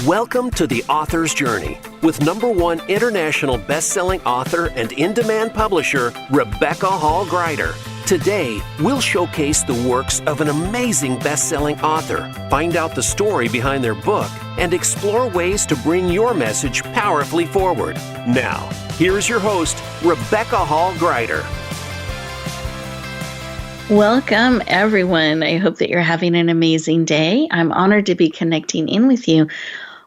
Welcome to The Author's Journey with #1 international best-selling author and in-demand publisher, Rebecca Hall Gruyter. Today, we'll showcase the works of an amazing best-selling author, find out the story behind their book, and explore ways to bring your message powerfully forward. Now, here's your host, Rebecca Hall Gruyter. Welcome, everyone. I hope that you're having an amazing day. I'm honored to be connecting in with you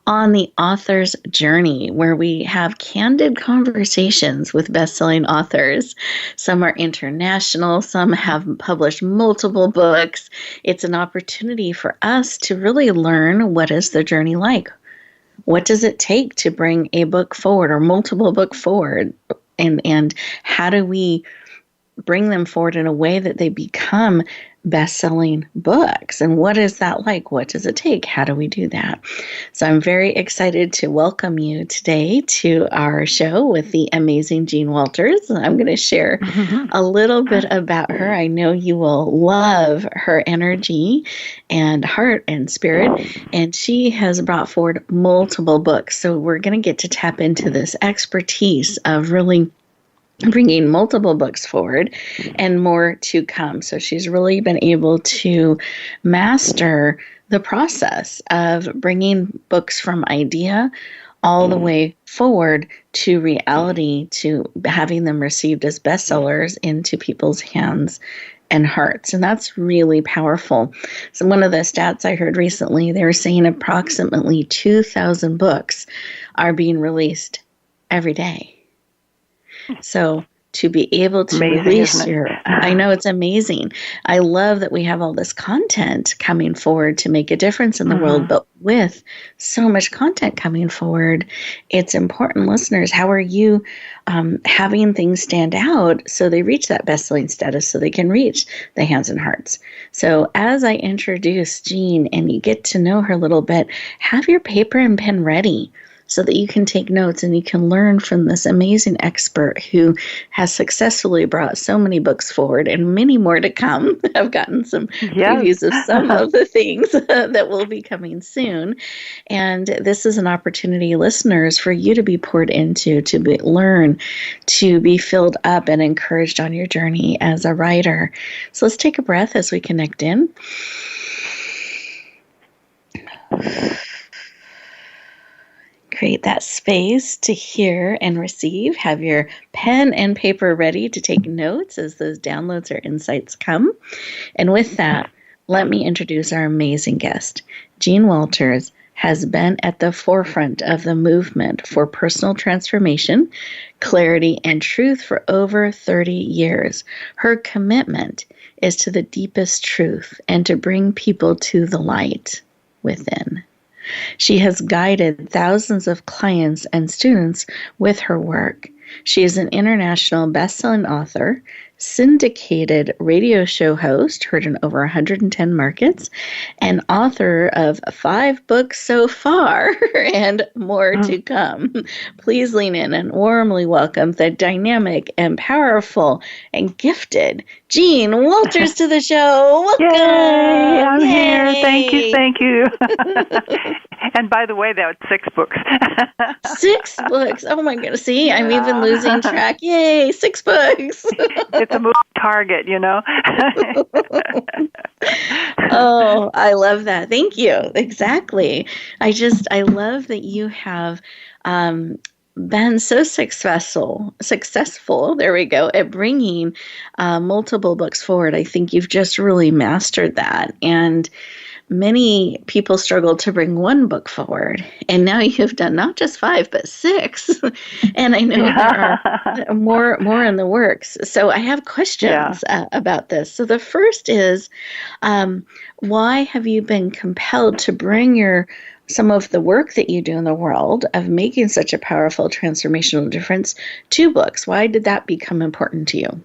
on The Author's Journey, where we have candid conversations with best-selling authors. Some are international, some have published multiple books. It's an opportunity for us to really learn, what is their journey like? What does it take to bring a book forward or multiple books forward? And how do we bring them forward in a way that they become best-selling books? And what is that like? What does it take? How do we do that? So I'm very excited to welcome you today to our show with the amazing Jean Walters. I'm going to share a little bit about her. I know you will love her energy and heart and spirit. And she has brought forward multiple books. So we're going to get to tap into this expertise of really bringing multiple books forward and more to come. So she's really been able to master the process of bringing books from idea all the way forward to reality, to having them received as bestsellers into people's hands and hearts. And that's really powerful. So one of the stats I heard recently, they were saying approximately 2,000 books are being released every day. So to be able to release I know it's amazing. I love that we have all this content coming forward to make a difference in the world, but with so much content coming forward, it's important, listeners, how are you having things stand out so they reach that best-selling status, so they can reach the hands and hearts? So as I introduce Jean and you get to know her a little bit, have your paper and pen ready, so that you can take notes and you can learn from this amazing expert who has successfully brought so many books forward and many more to come. I've gotten some previews of some of the things that will be coming soon. And this is an opportunity, listeners, for you to be poured into, to learn, to be filled up and encouraged on your journey as a writer. So let's take a breath as we connect in. Create that space to hear and receive. Have your pen and paper ready to take notes as those downloads or insights come. And with that, let me introduce our amazing guest. Jean Walters has been at the forefront of the movement for personal transformation, clarity, and truth for over 30 years. Her commitment is to the deepest truth and to bring people to the light within. She has guided thousands of clients and students with her work. She is an international best-selling author, syndicated radio show host, heard in over 110 markets, and author of 5 books so far and more to come. Please lean in and warmly welcome the dynamic and powerful and gifted Jean Walters to the show. Welcome! Yay! I'm here. Thank you. And by the way, that was 6 books. 6 books. Oh my goodness. See, I'm even losing track. Yay, 6 books. It's a moving target, you know. Oh, I love that. Thank you. Exactly. I love that you have been so successful, there we go, at bringing multiple books forward. I think you've just really mastered that. And many people struggle to bring one book forward. And now you've done not just 5, but 6. And I know there are more in the works. So I have questions about this. So the first is, why have you been compelled to bring some of the work that you do in the world of making such a powerful transformational difference to books? Why did that become important to you?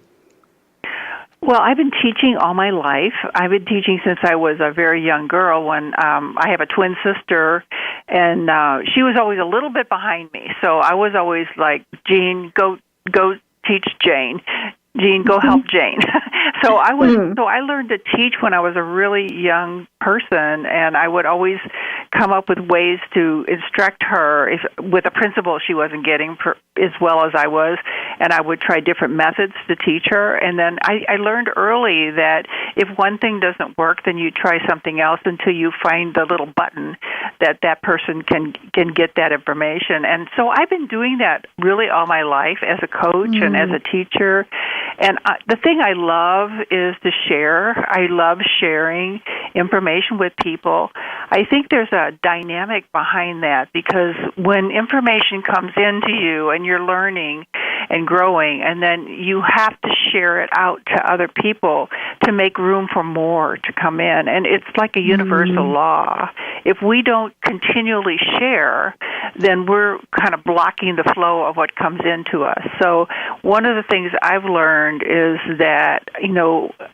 Well, I've been teaching all my life. I've been teaching since I was a very young girl. When I have a twin sister, and she was always a little bit behind me. So I was always like, Jean, go teach Jane. Jean, go help Jane. So I learned to teach when I was a really young person, and I would always come up with ways to instruct her with a principle she wasn't getting as well as I was, and I would try different methods to teach her. And then I learned early that if one thing doesn't work, then you try something else until you find the little button that person can get that information. And so I've been doing that really all my life as a coach and as a teacher. And the thing I love is to share. I love sharing information with people. I think there's a dynamic behind that, because when information comes into you and you're learning and growing, and then you have to share it out to other people to make room for more to come in. And it's like a universal law. If we don't continually share, then we're kind of blocking the flow of what comes into us. So one of the things I've learned is that,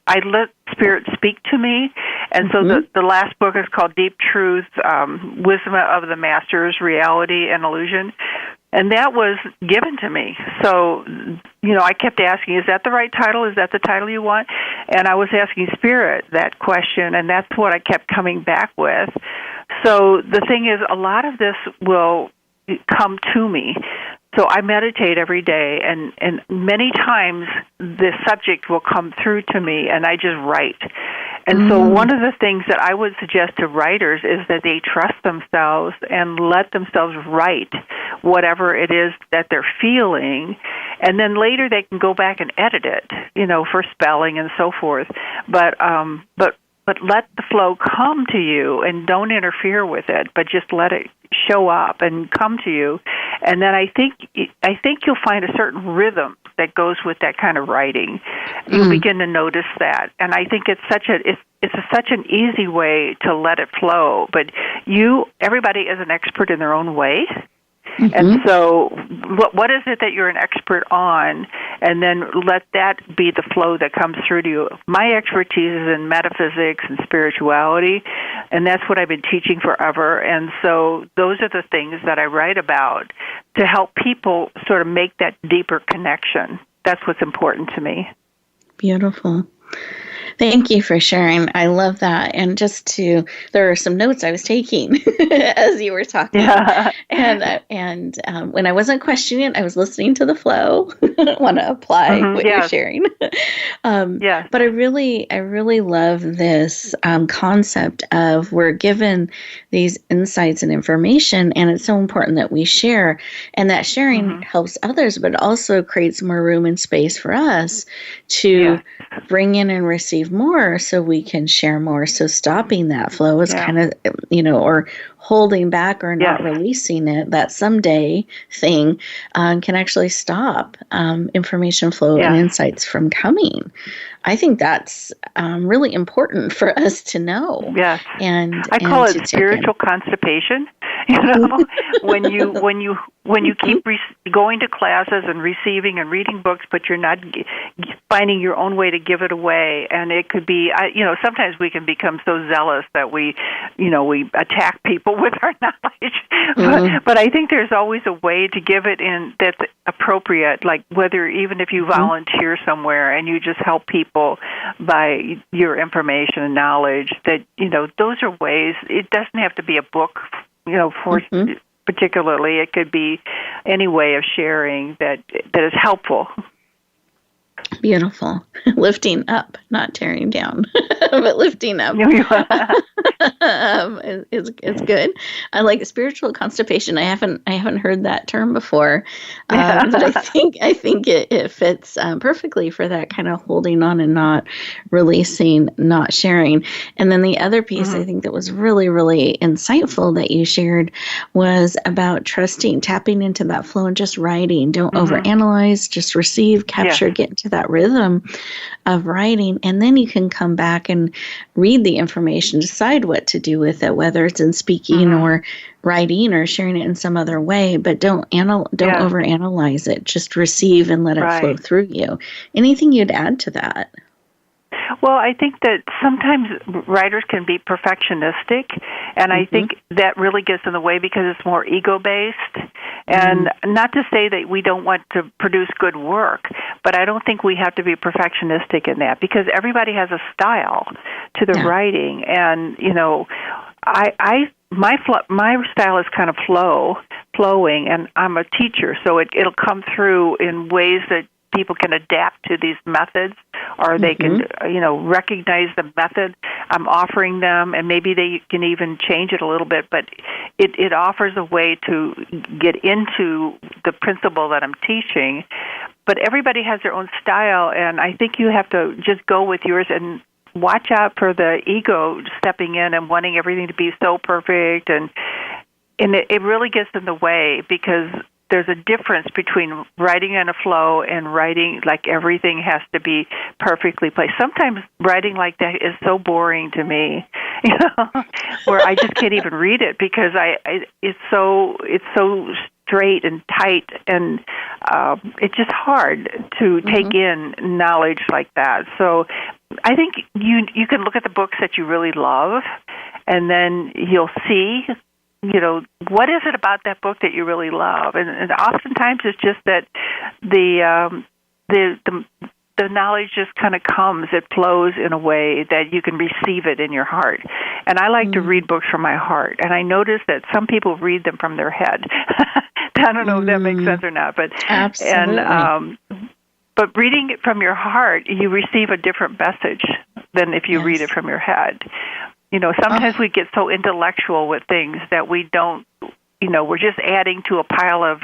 I let Spirit speak to me. And so the last book is called Deep Truth, Wisdom of the Masters, Reality and Illusion. And that was given to me. So, I kept asking, is that the right title? Is that the title you want? And I was asking Spirit that question, and that's what I kept coming back with. So the thing is, a lot of this will come to me. So I meditate every day, and many times the subject will come through to me, and I just write. And so one of the things that I would suggest to writers is that they trust themselves and let themselves write whatever it is that they're feeling, and then later they can go back and edit it, for spelling and so forth. But let the flow come to you, and don't interfere with it, but just let it show up and come to you. And then I think you'll find a certain rhythm that goes with that kind of writing. You'll begin to notice that. And I think it's such an easy way to let it flow. But everybody is an expert in their own way. And so what is it that you're an expert on? And then let that be the flow that comes through to you. My expertise is in metaphysics and spirituality, and that's what I've been teaching forever. And so those are the things that I write about to help people sort of make that deeper connection. That's what's important to me. Beautiful. Thank you for sharing. I love that. And there are some notes I was taking as you were talking. Yeah. And when I wasn't questioning it, I was listening to the flow. I want to apply what you're sharing. But I really love this concept of we're given these insights and information, and it's so important that we share, and that sharing helps others, but also creates more room and space for us to bring in and receive more so we can share more. So stopping that flow is kind of, or holding back or not releasing it, that someday thing can actually stop information flow and insights from coming. I think that's really important for us to know. Yes. And I call it spiritual constipation. When you keep going to classes and receiving and reading books, but you're not finding your own way to give it away. And it could be, sometimes we can become so zealous that we attack people with our knowledge. But I think there's always a way to give it in that's appropriate, like even if you volunteer somewhere and you just help people by your information and knowledge, that, those are ways. It doesn't have to be a book, for particularly. It could be any way of sharing that is helpful. Beautiful. Lifting up, not tearing down, but lifting up. It's good. I like spiritual constipation. I haven't heard that term before, but I think it fits perfectly for that kind of holding on and not releasing, not sharing. And then the other piece I think that was really, really insightful that you shared was about trusting, tapping into that flow and just writing. Don't overanalyze, just receive, capture, get into that rhythm of writing, and then you can come back and read the information, decide what to do with it, whether it's in speaking or writing or sharing it in some other way, but don't overanalyze it. Just receive and let it flow through you. Anything you'd add to that? Well, I think that sometimes writers can be perfectionistic, and I think that really gets in the way because it's more ego-based. And not to say that we don't want to produce good work, but I don't think we have to be perfectionistic in that, because everybody has a style to the writing. And, my style is kind of flowing, and I'm a teacher, so it'll come through in ways that people can adapt to these methods, or they can, recognize the method I'm offering them, and maybe they can even change it a little bit, but it offers a way to get into the principle that I'm teaching. But everybody has their own style, and I think you have to just go with yours and watch out for the ego stepping in and wanting everything to be so perfect, and it really gets in the way, because there's a difference between writing in a flow and writing like everything has to be perfectly placed. Sometimes writing like that is so boring to me, where I just can't even read it, because it's so straight and tight, and it's just hard to take in knowledge like that. So I think you can look at the books that you really love, and then you'll see, what is it about that book that you really love? And oftentimes it's just that the knowledge just kind of comes. It flows in a way that you can receive it in your heart. And I like to read books from my heart. And I notice that some people read them from their head. I don't know if that makes sense or not, but absolutely. But reading it from your heart, you receive a different message than if you read it from your head. Sometimes we get so intellectual with things that we don't, we're just adding to a pile of,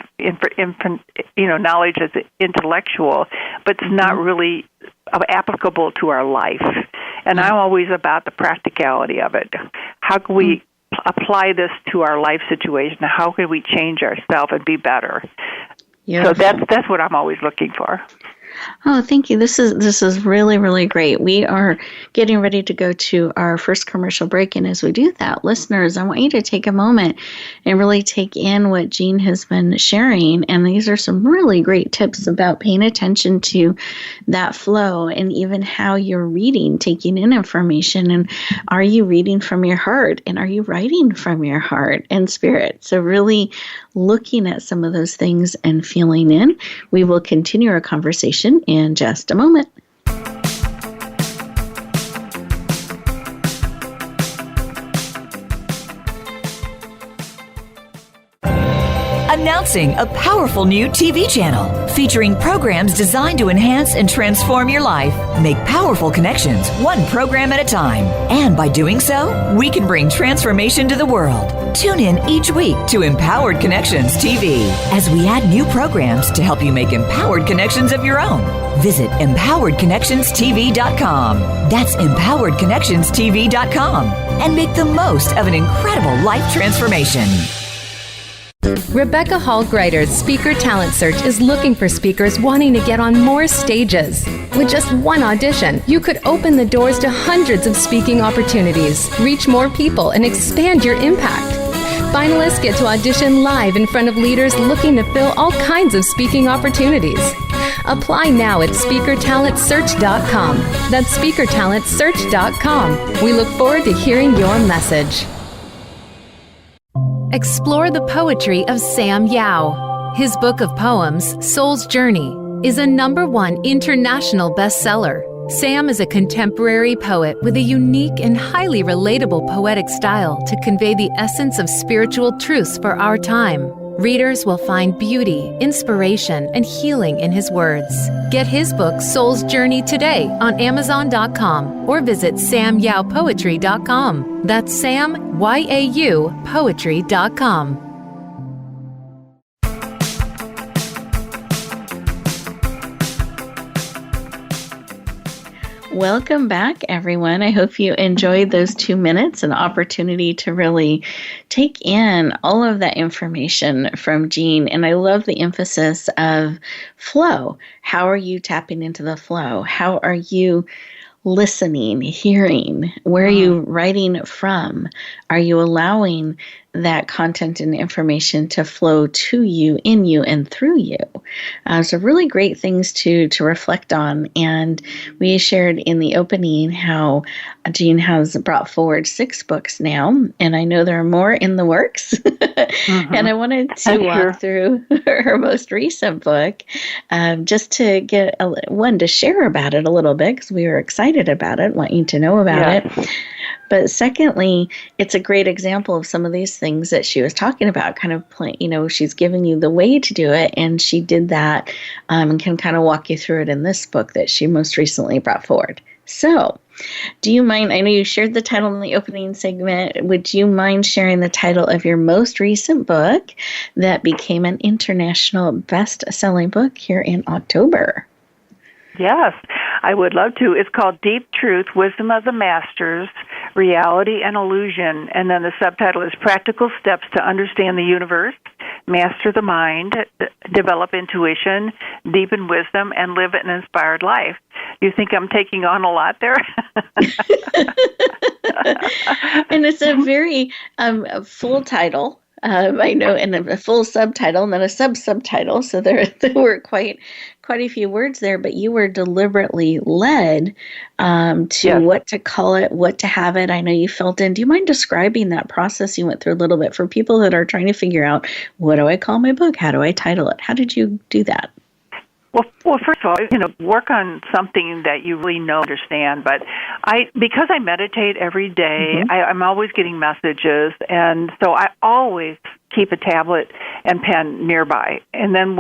knowledge that's intellectual, but it's not really applicable to our life. And I'm always about the practicality of it. How can we apply this to our life situation? How can we change ourselves and be better? So that's what I'm always looking for. Oh, thank you. This is really, really great. We are getting ready to go to our first commercial break. And as we do that, listeners, I want you to take a moment and really take in what Jean has been sharing. And these are some really great tips about paying attention to that flow, and even how you're reading, taking in information. And are you reading from your heart? And are you writing from your heart and spirit? So really looking at some of those things and feeling in. We will continue our conversation in just a moment. Announcing a powerful new TV channel featuring programs designed to enhance and transform your life. Make powerful connections, one program at a time. And by doing so, we can bring transformation to the world. Tune in each week to Empowered Connections TV as we add new programs to help you make empowered connections of your own. Visit empoweredconnectionstv.com. That's empoweredconnectionstv.com. And make the most of an incredible life transformation. Rebecca Hall Gruyter's Speaker Talent Search is looking for speakers wanting to get on more stages. With just one audition, you could open the doors to hundreds of speaking opportunities, reach more people, and expand your impact. Finalists get to audition live in front of leaders looking to fill all kinds of speaking opportunities. Apply now at speakertalentsearch.com. That's speakertalentsearch.com. We look forward to hearing your message. Explore the poetry of Sam Yao. His book of poems, Soul's Journey, is a #1 international bestseller. Sam is a contemporary poet with a unique and highly relatable poetic style to convey the essence of spiritual truths for our time. Readers will find beauty, inspiration, and healing in his words. Get his book, Soul's Journey, today on Amazon.com or visit SamYaoPoetry.com. That's Sam, Y-A-U, Poetry.com. Welcome back, everyone. I hope you enjoyed those 2 minutes, an opportunity to really take in all of that information from Jean. And I love the emphasis of flow. How are you tapping into the flow? How are you listening, hearing? Where are you writing from? Are you allowing that content and information to flow to you, in you, and through you. So really great things to reflect on. And we shared in the opening how Jean has brought forward 6 books now, and I know there are more in the works. And I wanted to walk through her most recent book, just to get to share about it a little bit, because we were excited about it, want you to know about it. But secondly, it's a great example of some of these things that she was talking about, kind of, she's giving you the way to do it, and she did that, and can kind of walk you through it in this book that she most recently brought forward. So, do you mind, I know you shared the title in the opening segment, would you mind sharing the title of your most recent book that became an international best-selling book here in October? Yes, I would love to. It's called Deep Truth, Wisdom of the Masters, Reality and Illusion. And then the subtitle is Practical Steps to Understand the Universe, Master the Mind, Develop Intuition, Deepen Wisdom, and Live an Inspired Life. You think I'm taking on a lot there? And it's a very full title. I know, and a full subtitle and then a subtitle. So there were quite a few words there, but you were deliberately led to what to call it, what to have it. I know you felt in. Do you mind describing that process you went through a little bit for people that are trying to figure out, what do I call my book? How do I title it? How did you do that? Well, first of all, work on something that you really know, understand. But because I meditate every day, I'm always getting messages, and so I always keep a tablet and pen nearby. And then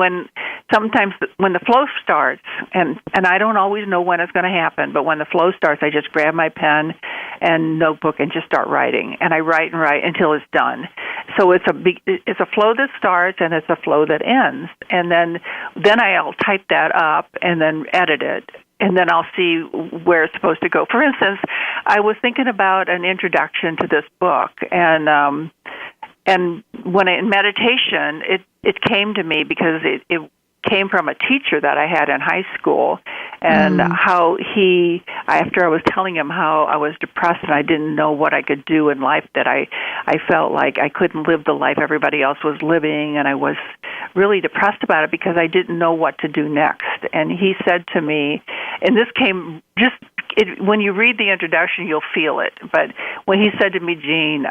sometimes when the flow starts, and I don't always know when it's going to happen, but when the flow starts, I just grab my pen and notebook and just start writing. And I write and write until it's done. So it's a flow that starts and it's a flow that ends. And then I'll type that up and then edit it. And then I'll see where it's supposed to go. For instance, I was thinking about an introduction to this book, and when in meditation, it came to me because it came from a teacher that I had in high school, and how after I was telling him how I was depressed and I didn't know what I could do in life, that I felt like I couldn't live the life everybody else was living, and I was really depressed about it because I didn't know what to do next. And he said to me, and this came when you read the introduction, you'll feel it, but when he said to me, Jean,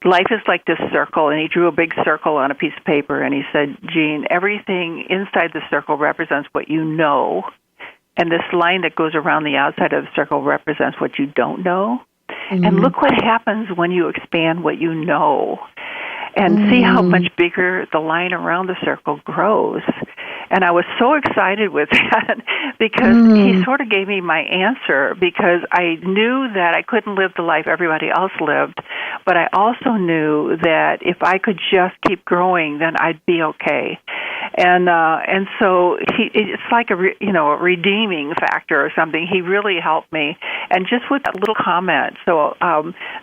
life is like this circle, and he drew a big circle on a piece of paper, and he said, Jean, everything inside the circle represents what you know, and this line that goes around the outside of the circle represents what you don't know. And look what happens when you expand what you know, and see how much bigger the line around the circle grows. And I was so excited with that because he sort of gave me my answer, because I knew that I couldn't live the life everybody else lived, but I also knew that if I could just keep growing, then I'd be okay. And so it's like a redeeming factor or something. He really helped me, and just with that little comment. So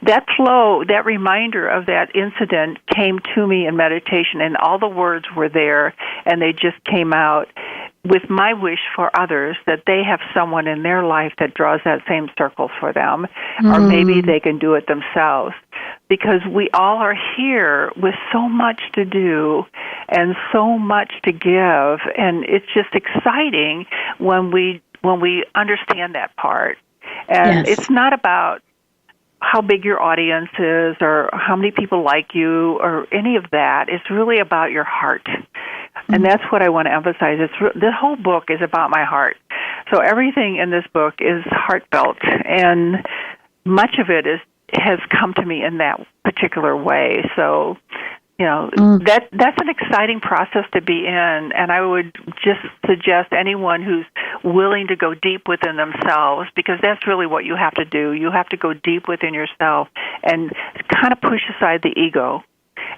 that flow, that reminder of that incident came to me in meditation, and all the words were there, and they just came out with my wish for others that they have someone in their life that draws that same circle for them, or maybe they can do it themselves. Because we all are here with so much to do and so much to give, and it's just exciting when we understand that part. And it's not about how big your audience is or how many people like you or any of that. It's really about your heart. And that's what I want to emphasize. This whole book is about my heart. So everything in this book is heartfelt, and much of it has come to me in that particular way. So, that's an exciting process to be in, and I would just suggest anyone who's willing to go deep within themselves, because that's really what you have to do. You have to go deep within yourself and kind of push aside the ego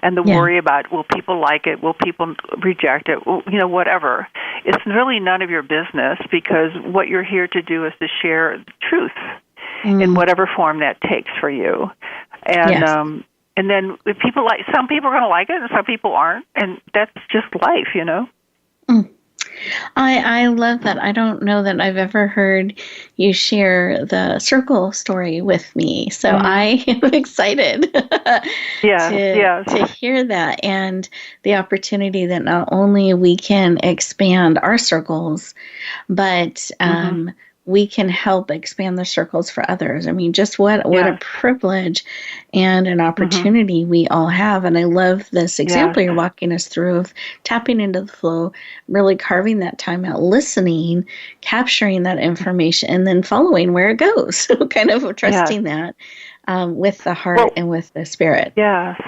and the worry about, will people like it? Will people reject it? Whatever. It's really none of your business, because what you're here to do is to share the truth in whatever form that takes for you. And and then if some people are going to like it and some people aren't, and that's just life, I love that. I don't know that I've ever heard you share the circle story with me. So I am excited to hear that, and the opportunity that not only we can expand our circles, but we can help expand the circles for others. I mean, just what a privilege and an opportunity we all have. And I love this example you're walking us through of tapping into the flow, really carving that time out, listening, capturing that information, and then following where it goes. So kind of trusting that with the heart and with the spirit. Yes.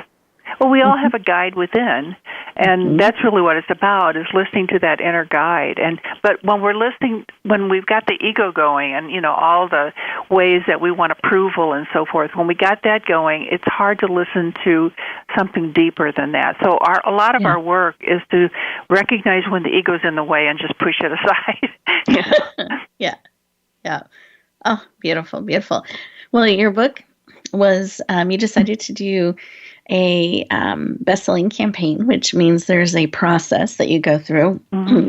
Well, we all have a guide within, and that's really what it's about, is listening to that inner guide. But when we're listening, when we've got the ego going and, all the ways that we want approval and so forth, when we got that going, it's hard to listen to something deeper than that. So a lot of our work is to recognize when the ego's in the way and just push it aside. Yeah. Oh, beautiful, beautiful. Well, your book was, you decided to do a best-selling campaign, which means there's a process that you go through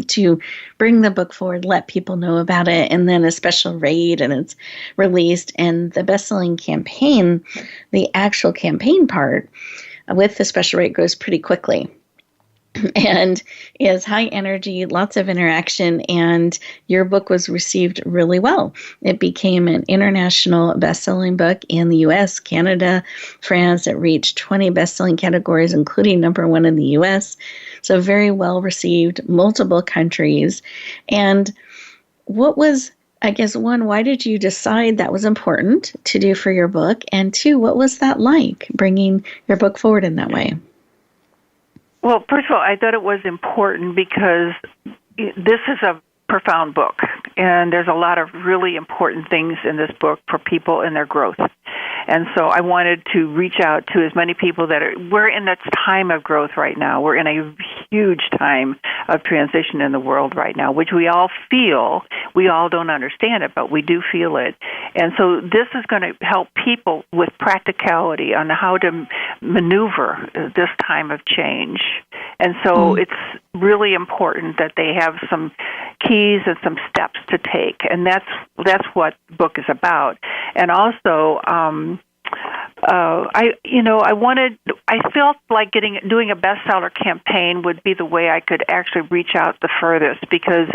to bring the book forward, let people know about it, and then a special raid, and it's released. And the best-selling campaign, the actual campaign part with the special raid goes pretty quickly. And is high energy, lots of interaction, and your book was received really well. It became an international best-selling book in the U.S., Canada, France. It reached 20 best-selling categories, including #1 in the U.S., so very well received, multiple countries. And what was, I guess, one, why did you decide that was important to do for your book? And two, what was that like, bringing your book forward in that way? Well, first of all, I thought it was important because this is a profound book, and there's a lot of really important things in this book for people in their growth. And so I wanted to reach out to as many people we're in this time of growth right now. We're in a huge time of transition in the world right now, which we all feel. We all don't understand it, but we do feel it. And so this is going to help people with practicality on how to maneuver this time of change. And so it's really important that they have some keys and some steps to take, and that's what the book is about. And also, I felt like doing a bestseller campaign would be the way I could actually reach out the furthest, because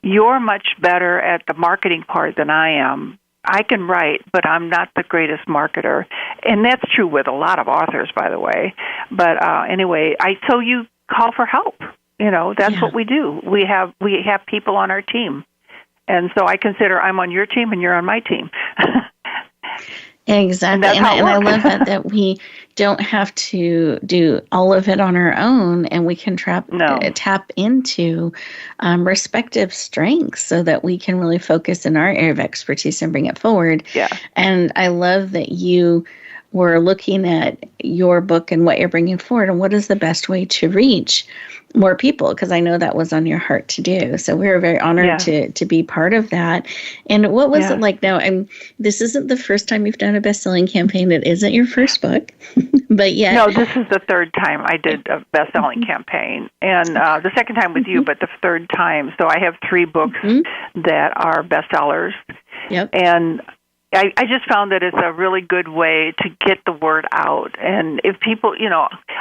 you're much better at the marketing part than I am. I can write, but I'm not the greatest marketer, and that's true with a lot of authors, by the way. But anyway, so you call for help. That's what we do. We have people on our team, and so I consider I'm on your team and you're on my team. Exactly, and I love that we don't have to do all of it on our own, and we can tap into respective strengths so that we can really focus in our area of expertise and bring it forward. Yeah. And I love that you were looking at your book and what you're bringing forward and what is the best way to reach more people, because I know that was on your heart to do. So we were very honored to be part of that. And what was it like now? This isn't the first time you've done a best-selling campaign. It isn't your first book, but yet. No, this is the third time I did a best-selling campaign. And the second time with you, but the third time. So I have 3 books that are bestsellers. Yep. And I just found that it's a really good way to get the word out. And if people,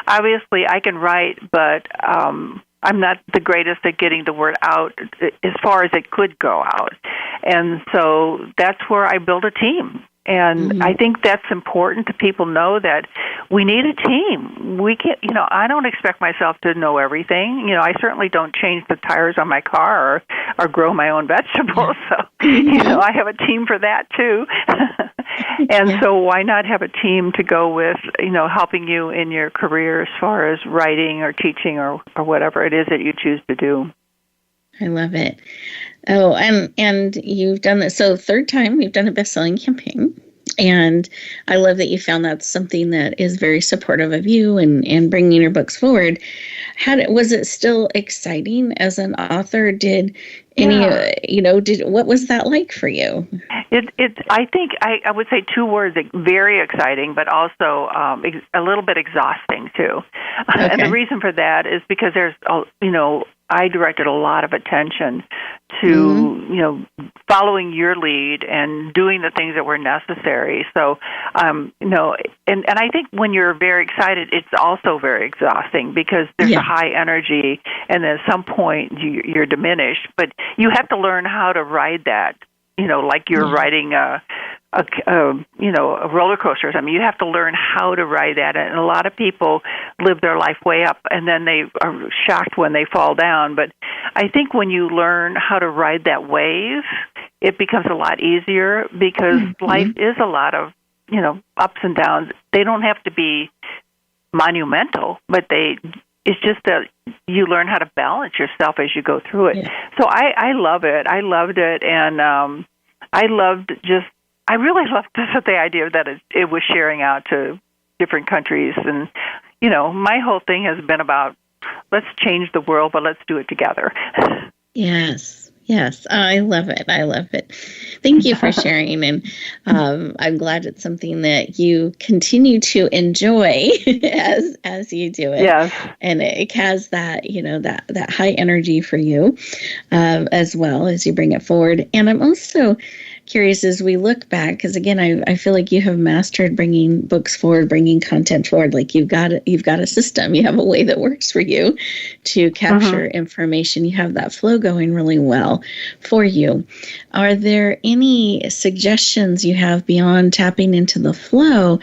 obviously I can write, but I'm not the greatest at getting the word out as far as it could go out. And so that's where I build a team. And I think that's important to people know that we need a team. We can't, I don't expect myself to know everything. I certainly don't change the tires on my car or grow my own vegetables. So, I have a team for that too. And so why not have a team to go with, helping you in your career as far as writing or teaching or whatever it is that you choose to do. I love it. Oh, and you've done this. So third time you've done a best-selling campaign. And I love that you found that's something that is very supportive of you and bringing your books forward. Was it still exciting as an author? Did Any, what was that like for you? I think I would say two words: very exciting, but also a little bit exhausting too. Okay. And the reason for that is because I directed a lot of attention to following your lead and doing the things that were necessary. So and I think when you're very excited, it's also very exhausting because there's a high energy, and then at some point you're diminished. But you have to learn how to ride that. Like you're riding a roller coaster or something. You have to learn how to ride that. And a lot of people live their life way up, and then they are shocked when they fall down. But I think when you learn how to ride that wave, it becomes a lot easier because life is a lot of, ups and downs. They don't have to be monumental, but it's just that you learn how to balance yourself as you go through it. Yeah. So I love it. I loved it, and I really loved the idea that it was sharing out to different countries. And, my whole thing has been about let's change the world, but let's do it together. Yes. I love it. Thank you for sharing. And I'm glad it's something that you continue to enjoy as you do it. Yes. And it has that, that high energy for you as well as you bring it forward. And I'm also curious as we look back, because again, I feel like you have mastered bringing books forward, bringing content forward. Like you've got a system, you have a way that works for you to capture information. You have that flow going really well for you. Are there any suggestions you have beyond tapping into the flow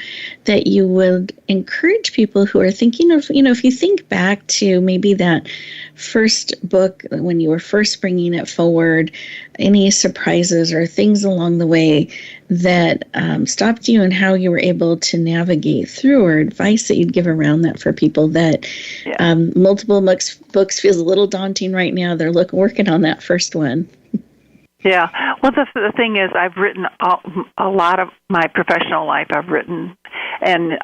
that you would encourage people who are thinking of, if you think back to maybe that first book when you were first bringing it forward, any surprises or things along the way that stopped you and how you were able to navigate through, or advice that you'd give around that for people that multiple books feels a little daunting right now. They're working on that first one. Yeah. Well, the thing is, I've written a lot of my professional life. I've written, and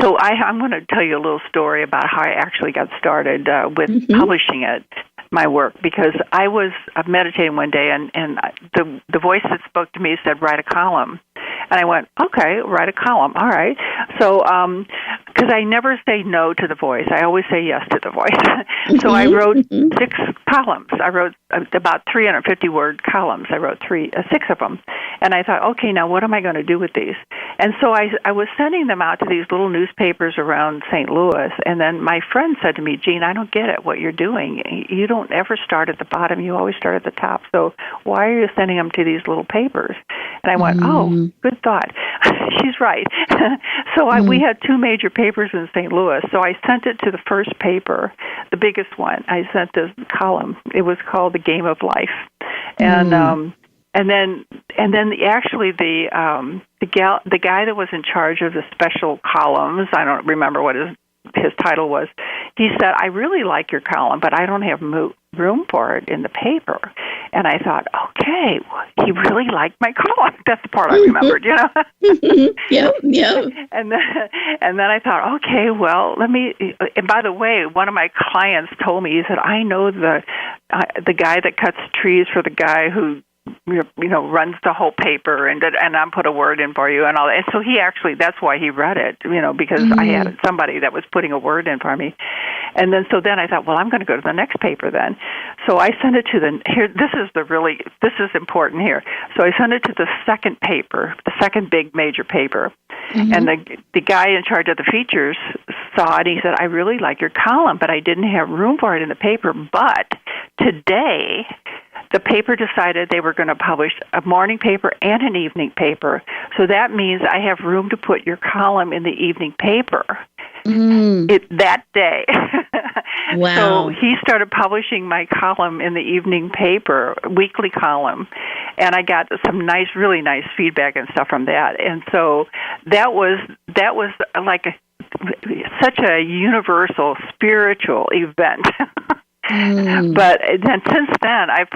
so I'm going to tell you a little story about how I actually got started with publishing it, my work, because I was meditating one day, and the voice that spoke to me said, "Write a column." And I went, okay, write a column. All right. So, because I never say no to the voice. I always say yes to the voice. So I wrote 6 columns. I wrote about 350-word columns. I wrote 6 of them. And I thought, okay, now what am I going to do with these? And so I was sending them out to these little newspapers around St. Louis. And then my friend said to me, Jean, I don't get it, what you're doing. You don't ever start at the bottom. You always start at the top. So why are you sending them to these little papers? And I went, oh, good thought. She's right. So we had 2 major papers in St. Louis. So I sent it to the first paper, the biggest one. I sent this column. It was called The Game of Life. And then actually the guy that was in charge of the special columns, I don't remember what his title was, he said, I really like your column, but I don't have room for it in the paper. And I thought, okay, he really liked my column. That's the part I remembered, Yeah. And then I thought, okay, well, let me. And by the way, one of my clients told me, he said, I know the guy that cuts trees for the guy who runs the whole paper, and I'm put a word in for you and all that. And so that's why he read it, because I had somebody that was putting a word in for me. And then I thought, well, I'm going to go to the next paper then. So I sent it to this is important here. So I sent it to the second paper, the second big major paper. And the guy in charge of the features saw it, and he said, I really like your column, but I didn't have room for it in the paper. But today, the paper decided they were going to publish a morning paper and an evening paper. So that means I have room to put your column in the evening paper that day. Wow. So he started publishing my column in the evening paper, weekly column, and I got some really nice feedback and stuff from that. And so that was like such a universal spiritual event. But then since then, I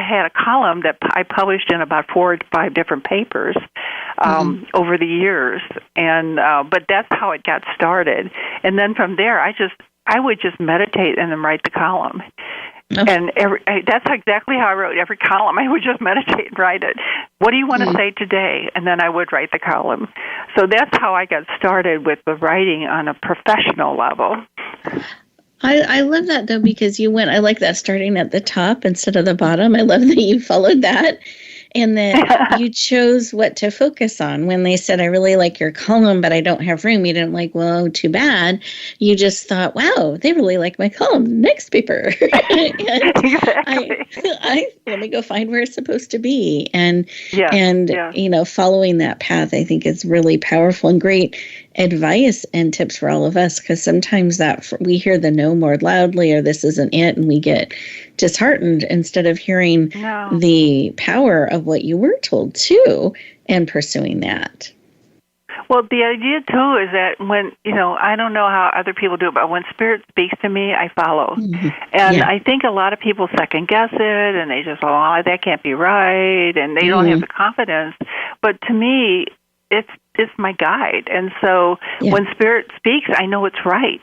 had a column that I published in about 4 to 5 different papers over the years, and but that's how it got started. And then from there, I would just meditate and then write the column. And that's exactly how I wrote every column. I would just meditate and write it. What do you want to say today? And then I would write the column. So that's how I got started with the writing on a professional level. I love that, though, because I like that starting at the top instead of the bottom. I love that you followed that. And that you chose what to focus on. When they said, I really like your column, but I don't have room, you didn't like, well, too bad. You just thought, wow, they really like my column. Next paper. Exactly. Let me go find where it's supposed to be. And following that path, I think, is really powerful and great advice and tips for all of us, because sometimes that we hear the no more loudly, or this isn't it, and we get disheartened instead of hearing the power of what you were told too and pursuing that. Well, the idea too is that when, I don't know how other people do it, but when Spirit speaks to me, I follow. Mm-hmm. And I think a lot of people second guess it, and they just, that can't be right, and they don't have the confidence. But to me, it's my guide. And so when Spirit speaks, I know it's right.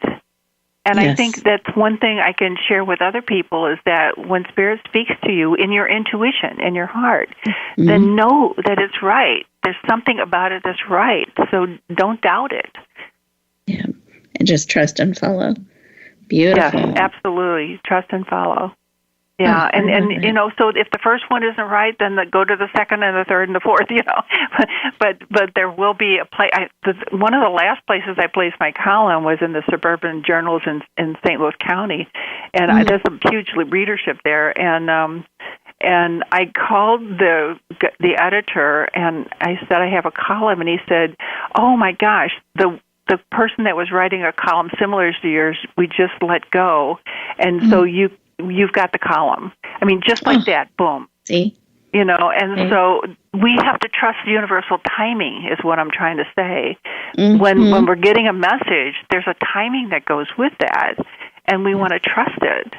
And I think that's one thing I can share with other people, is that when Spirit speaks to you in your intuition, in your heart, then know that it's right. There's something about it that's right. So don't doubt it. Yeah. And just trust and follow. Beautiful. Yes, absolutely. Trust and follow. Yeah, and so if the first one isn't right, then go to the second and the third and the fourth, But there will be a place. One of the last places I placed my column was in the suburban journals in St. Louis County, and there's a huge readership there. And I called the editor, and I said, I have a column, and he said, oh my gosh, the person that was writing a column similar to yours, we just let go, and so you've got the column. I mean, just like that, boom. See? So we have to trust universal timing is what I'm trying to say. When we're getting a message, there's a timing that goes with that, and we want to trust it.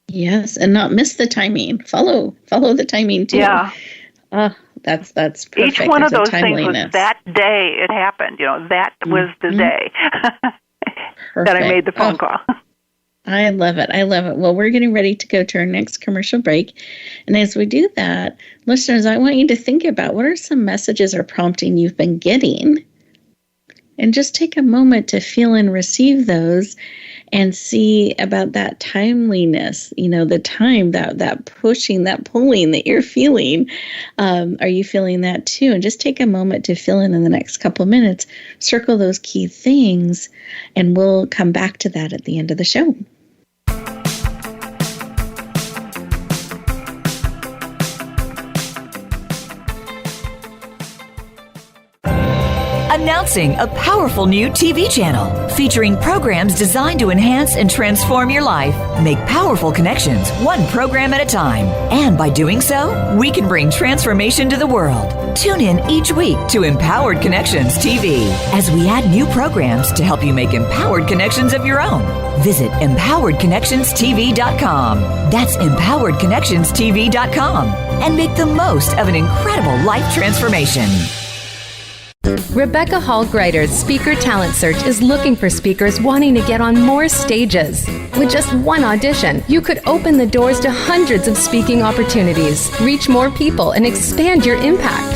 Yes, and not miss the timing. Follow the timing too. Yeah. That's perfect. Each one of those things was that day it happened. That was the day that I made the phone call. I love it. Well, we're getting ready to go to our next commercial break. And as we do that, listeners, I want you to think about what are some messages or prompting you've been getting, and just take a moment to feel and receive those and see about that timeliness, the time, that pushing, that pulling that you're feeling. Are you feeling that too? And just take a moment to fill in the next couple of minutes, circle those key things, and we'll come back to that at the end of the show. Announcing a powerful new TV channel featuring programs designed to enhance and transform your life. Make powerful connections, one program at a time. And by doing so, we can bring transformation to the world. Tune in each week to Empowered Connections TV as we add new programs to help you make empowered connections of your own. Visit empoweredconnectionstv.com. That's empoweredconnectionstv.com. And make the most of an incredible life transformation. Rebecca Hall Gruyter's Speaker Talent Search is looking for speakers wanting to get on more stages. With just one audition, you could open the doors to hundreds of speaking opportunities, reach more people, and expand your impact.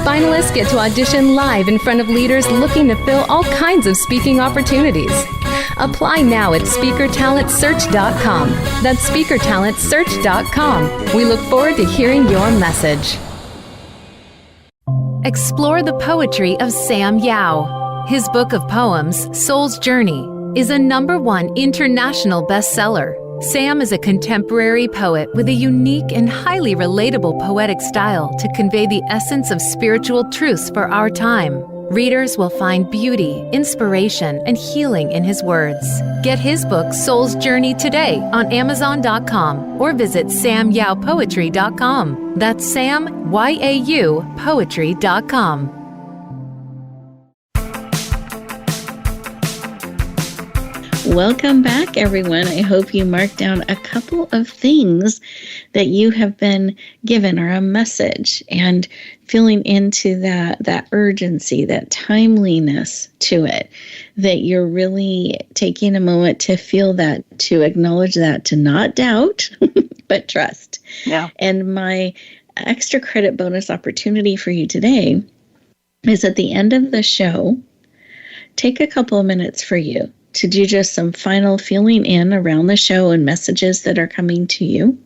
Finalists get to audition live in front of leaders looking to fill all kinds of speaking opportunities. Apply now at speakertalentsearch.com. That's speakertalentsearch.com. We look forward to hearing your message. Explore the poetry of Sam Yao. His book of poems, Soul's Journey, is a #1 international bestseller. Sam is a contemporary poet with a unique and highly relatable poetic style to convey the essence of spiritual truths for our time. Readers will find beauty, inspiration, and healing in his words. Get his book, Soul's Journey, today on Amazon.com or visit samyaopoetry.com. That's Sam, Y-A-U, poetry.com. Welcome back, everyone. I hope you marked down a couple of things that you have been given or a message, and feeling into that urgency, that timeliness to it, that you're really taking a moment to feel that, to acknowledge that, to not doubt, but trust. Yeah. And my extra credit bonus opportunity for you today is at the end of the show, take a couple of minutes for you to do just some final feeling in around the show and messages that are coming to you.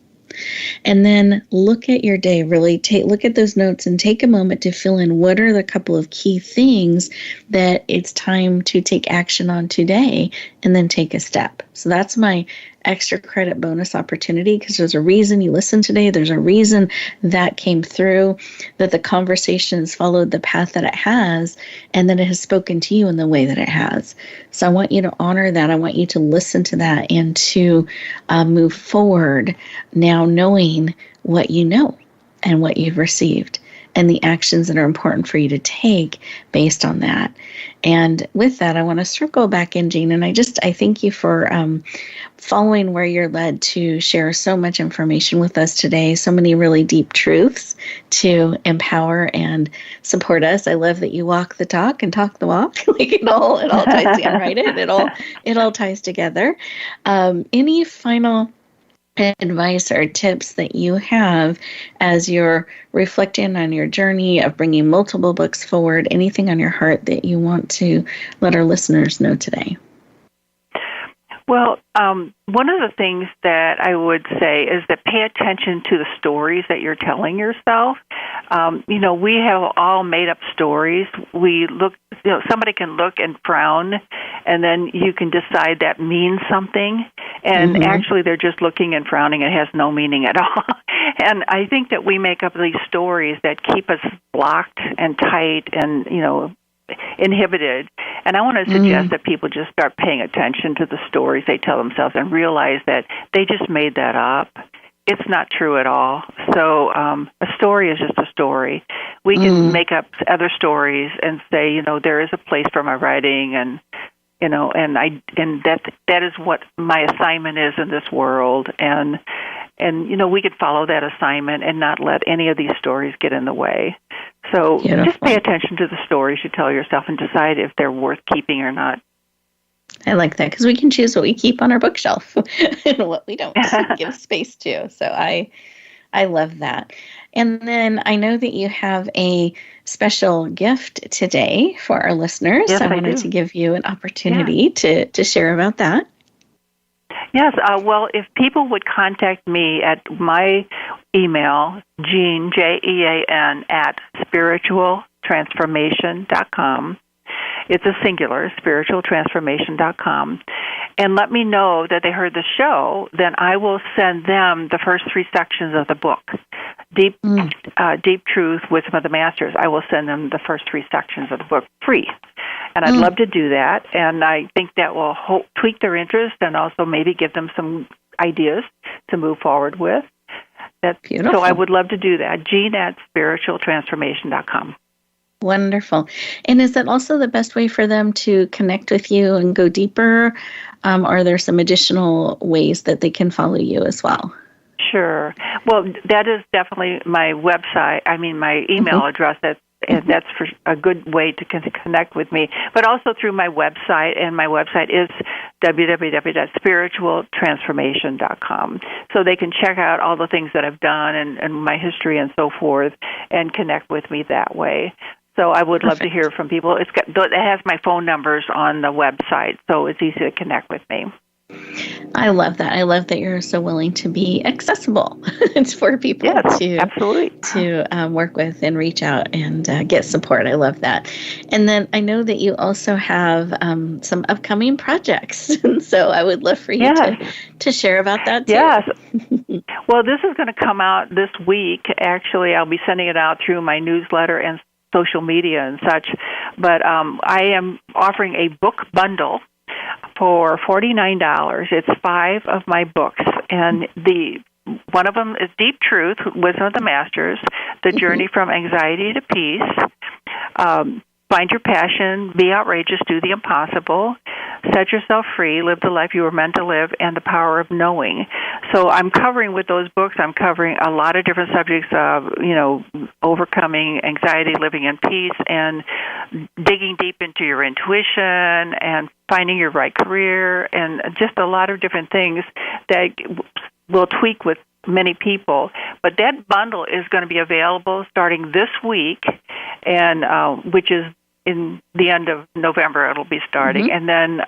And then look at your day, really look at those notes and take a moment to fill in what are the couple of key things that it's time to take action on today, and then take a step. So that's my extra credit bonus opportunity, because there's a reason you listened today. There's a reason that came through, that the conversation has followed the path that it has, and that it has spoken to you in the way that it has. So I want you to honor that. I want you to listen to that and to move forward now knowing what you know and what you've received, and the actions that are important for you to take based on that. And with that, I want to circle back in, Jean, and I thank you for following where you're led to share so much information with us today, so many really deep truths to empower and support us. I love that you walk the talk and talk the walk. Like it all ties together, right? It all ties together. Any final advice or tips that you have as you're reflecting on your journey of bringing multiple books forward? Anything on your heart that you want to let our listeners know today? Well, one of the things that I would say is that pay attention to the stories that you're telling yourself. We have all made up stories. We look, somebody can look and frown, and then you can decide that means something. And actually, they're just looking and frowning. It has no meaning at all. And I think that we make up these stories that keep us blocked and tight and, inhibited. And I want to suggest that people just start paying attention to the stories they tell themselves and realize that they just made that up. It's not true at all. So a story is just a story. We can make up other stories and say, there is a place for my writing, and that is what my assignment is in this world, and we could follow that assignment and not let any of these stories get in the way. So just pay attention to the stories you tell yourself and decide if they're worth keeping or not. I like that, because we can choose what we keep on our bookshelf and what we don't give space to. So I love that. And then I know that you have a special gift today for our listeners. Yes, I wanted to give you an opportunity to share about that. Yes. Well, if people would contact me at my email, Jean, Jean, at spiritualtransformation.com. It's a singular, spiritualtransformation.com. And let me know that they heard the show, then I will send them the first 3 sections of the book, Deep Truth, Wisdom of the Masters. I will send them the first 3 sections of the book free. And I'd love to do that. And I think that will tweak their interest and also maybe give them some ideas to move forward with. That's beautiful. So I would love to do that. Jean at spiritualtransformation.com. Wonderful. And is that also the best way for them to connect with you and go deeper? Are there some additional ways that they can follow you as well? Sure. Well, that is definitely my website. My email address. That's for a good way to connect with me. But also through my website, and my website is www.spiritualtransformation.com. So they can check out all the things that I've done and my history and so forth, and connect with me that way. So I would love to hear from people. It has my phone numbers on the website, so it's easy to connect with me. I love that. I love that you're so willing to be accessible. It's for people to work with and reach out and get support. I love that. And then I know that you also have some upcoming projects, and so I would love for you to share about that too. Yes. Well, this is going to come out this week. Actually, I'll be sending it out through my newsletter and social media and such. But I am offering a book bundle for $49. It's 5 of my books, and one of them is Deep Truth, Wisdom of the Masters, The Journey from Anxiety to Peace, Find Your Passion, Be Outrageous, Do the Impossible, Set Yourself Free, Live the Life You Were Meant to Live, and The Power of Knowing. So I'm covering with those books, I'm covering a lot of different subjects of, overcoming anxiety, living in peace, and digging deep into your intuition and finding your right career, and just a lot of different things that will tweak with many people. But that bundle is going to be available starting this week, and which is in the end of November it'll be starting. And then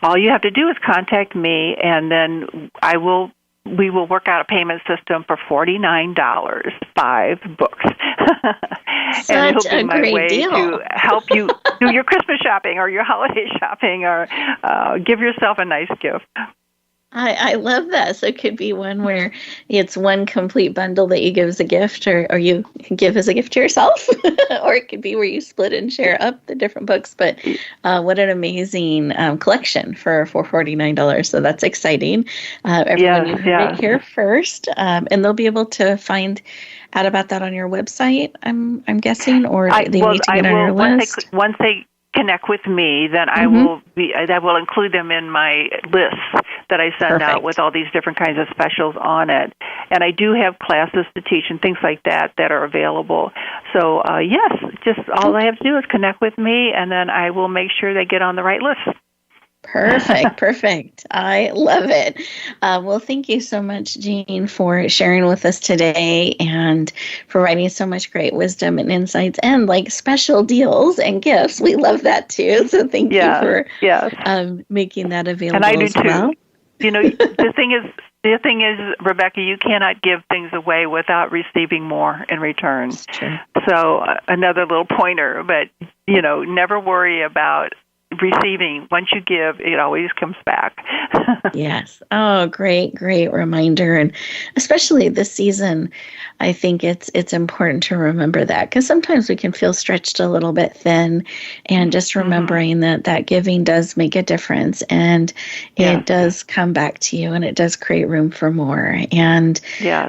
all you have to do is contact me, and then we will work out a payment system for $49, 5 books. And it'll be my way to help you do your Christmas shopping or your holiday shopping, or give yourself a nice gift. I love that. So it could be one where it's one complete bundle that you give as a gift, or you give as a gift to yourself, or it could be where you split and share up the different books. But what an amazing collection for $49. So that's exciting. Everyone, you heard it here first, and they'll be able to find out about that on your website, I'm guessing, or they need to get on your list. Once they connect with me, then I will include them in my list that I send out with all these different kinds of specials on it. And I do have classes to teach and things like that are available. So yes, just all I have to do is connect with me, and then I will make sure they get on the right list. Perfect. I love it. Well, thank you so much, Jean, for sharing with us today and providing so much great wisdom and insights and like special deals and gifts. We love that too. So thank you for making that available. And I do as too. Well. The thing is, Rebecca, you cannot give things away without receiving more in return. That's true. So another little pointer, but never worry about receiving. Once you give, it always comes back. Yes. Oh, great reminder. And especially this season, I think it's important to remember that, because sometimes we can feel stretched a little bit thin, and just remembering that giving does make a difference, and it does come back to you, and it does create room for more. And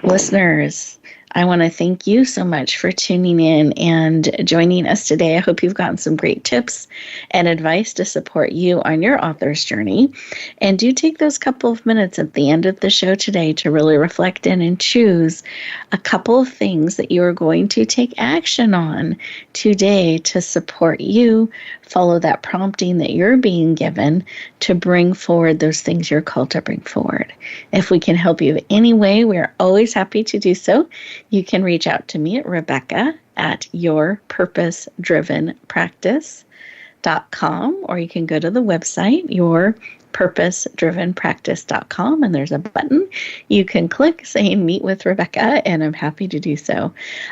listeners, I want to thank you so much for tuning in and joining us today. I hope you've gotten some great tips and advice to support you on your author's journey. And do take those couple of minutes at the end of the show today to really reflect in and choose a couple of things that you are going to take action on today to support you follow that prompting that you're being given to bring forward those things you're called to bring forward. If we can help you in any way, we're always happy to do so. You can reach out to me at Rebecca@yourpurposedrivenpractice.com, or you can go to the website, yourpurposedrivenpractice.com, and there's a button you can click saying Meet with Rebecca, and I'm happy to do so.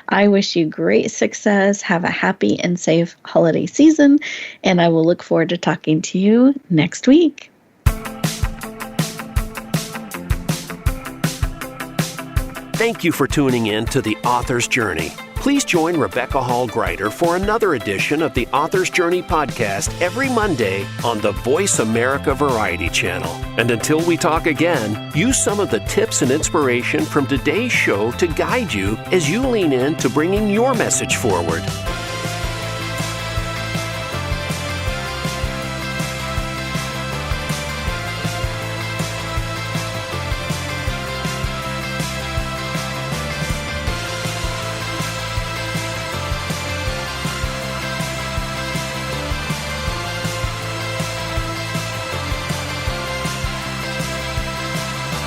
I wish you great success. Have a happy and safe holiday season, and I will look forward to talking to you next week. Thank you for tuning in to The Author's Journey. Please join Rebecca Hall Gruyter for another edition of the Author's Journey podcast every Monday on the Voice America Variety Channel. And until we talk again, use some of the tips and inspiration from today's show to guide you as you lean in to bringing your message forward.